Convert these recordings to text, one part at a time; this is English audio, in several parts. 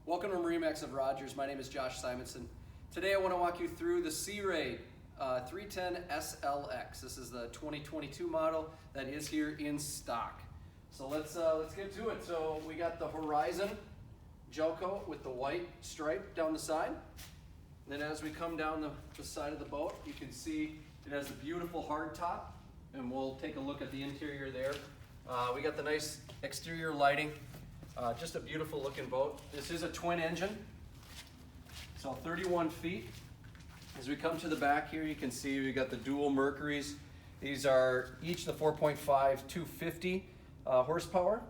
Welcome to MarineMax Rogers. My name is Josh Simonson. Today I want to walk you through the Sea Ray 310 SLX. This is the 2022 model that is here in stock. So let's get to it. So we got the Horizon gel coat with the white stripe down the side. And then as we come down the side of the boat, you can see it has a beautiful hard top, and we'll take a look at the interior there. We got the nice exterior lighting. Just a beautiful looking boat. This is a twin engine, so 31 feet. As we come to the back here, you can see we got the dual Mercuries. These are each the 4.5 250 horsepower.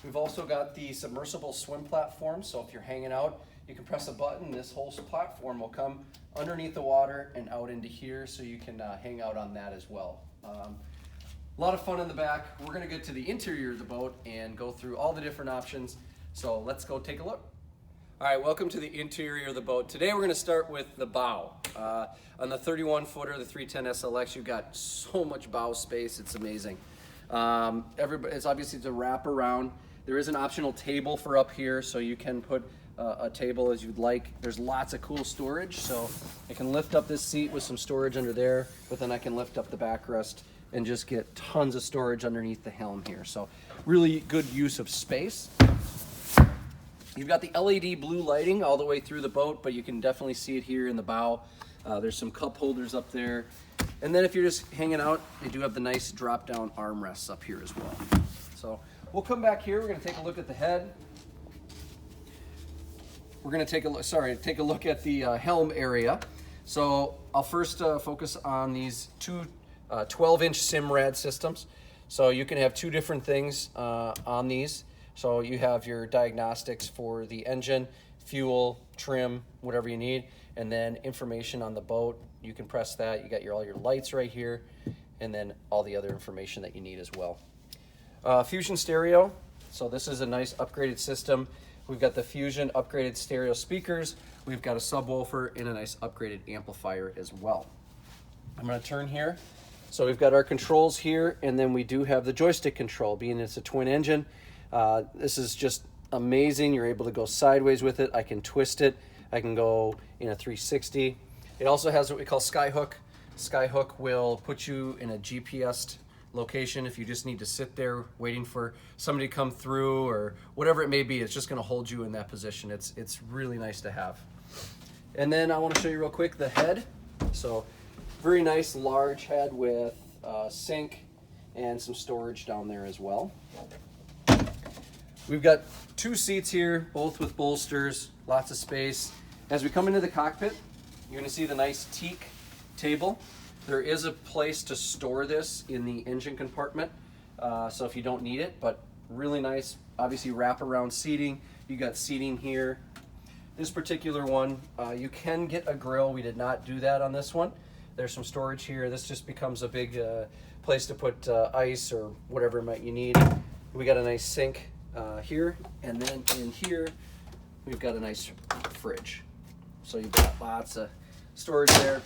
We've also got the submersible swim platform, so if you're hanging out, you can press a button. This whole platform will come underneath the water and out into here, so you can hang out on that as well. A lot of fun in the back. We're going to get to the interior of the boat and go through all the different options. So let's go take a look. All right, welcome to the interior of the boat. Today we're going to start with the bow. On the 31 footer, the 310 SLX, you've got so much bow space. It's amazing. It's obviously a wrap around. There is an optional table for up here, so you can put a table as you'd like. There's lots of cool storage, so I can lift up this seat with some storage under there, but then I can lift up the backrest and just get tons of storage underneath the helm here. So really good use of space. You've got the LED blue lighting all the way through the boat, but you can definitely see it here in the bow. There's some cup holders up there. And then if you're just hanging out, they do have the nice drop down armrests up here as well. So we'll come back here. We're gonna take a look at the head. We're gonna take a look at the helm area. So I'll first focus on these two 12-inch Simrad systems. So you can have two different things on these. So you have your diagnostics for the engine, fuel, trim, whatever you need, and then information on the boat. You can press that. You got all your lights right here, and then all the other information that you need as well. Fusion stereo. So this is a nice upgraded system. We've got the Fusion upgraded stereo speakers. We've got a subwoofer and a nice upgraded amplifier as well. I'm going to turn here. So we've got our controls here, and then we do have the joystick control. Being it's a twin engine, this is just amazing. You're able to go sideways with it. I can twist it. I can go in a 360. It also has what we call Skyhook. Skyhook will put you in a GPS location if you just need to sit there waiting for somebody to come through or whatever it may be. It's just going to hold you in that position. It's really nice to have. And then I want to show you real quick the head. So very nice large head with sink and some storage down there as well. We've got two seats here, both with bolsters, lots of space. As we come into the cockpit, you're going to see the nice teak table. There is a place to store this in the engine compartment, so if you don't need it, but really nice, obviously wraparound seating. You got seating here. This particular one, you can get a grill. We did not do that on this one. There's some storage here. This just becomes a big place to put ice or whatever you need. We got a nice sink here, and then in here we've got a nice fridge. So you've got lots of storage there.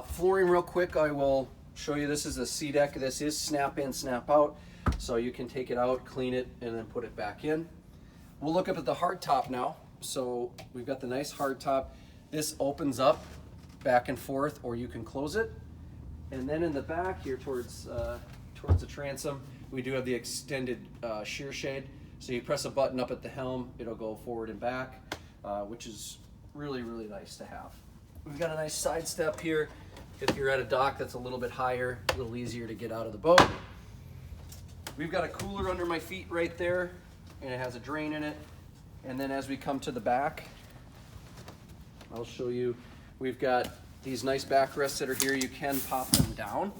Flooring real quick, I will show you. This is a sea deck. This is snap in, snap out. So you can take it out, clean it, and then put it back in. We'll look up at the hard top now. So we've got the nice hard top. This opens up back and forth, or you can close it. And then in the back here towards the transom, we do have the extended shear shade. So you press a button up at the helm, it'll go forward and back, which is really, really nice to have. We've got a nice side step here. If you're at a dock that's a little bit higher, a little easier to get out of the boat. We've got a cooler under my feet right there, and it has a drain in it. And then as we come to the back, I'll show you, we've got these nice backrests that are here. You can pop them down.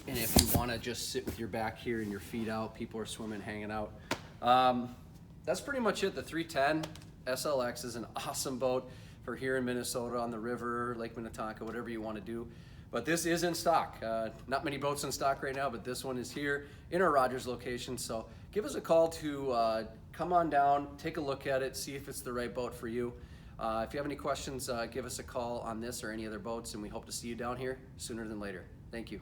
And if you want to just sit with your back here and your feet out, people are swimming, hanging out. That's pretty much it. The 310 SLX is an awesome boat for here in Minnesota on the river, Lake Minnetonka, whatever you want to do. But this is in stock. Not many boats in stock right now, but this one is here in our Rogers location. So give us a call to come on down, take a look at it, see if it's the right boat for you. If you have any questions, give us a call on this or any other boats, and we hope to see you down here sooner than later. Thank you.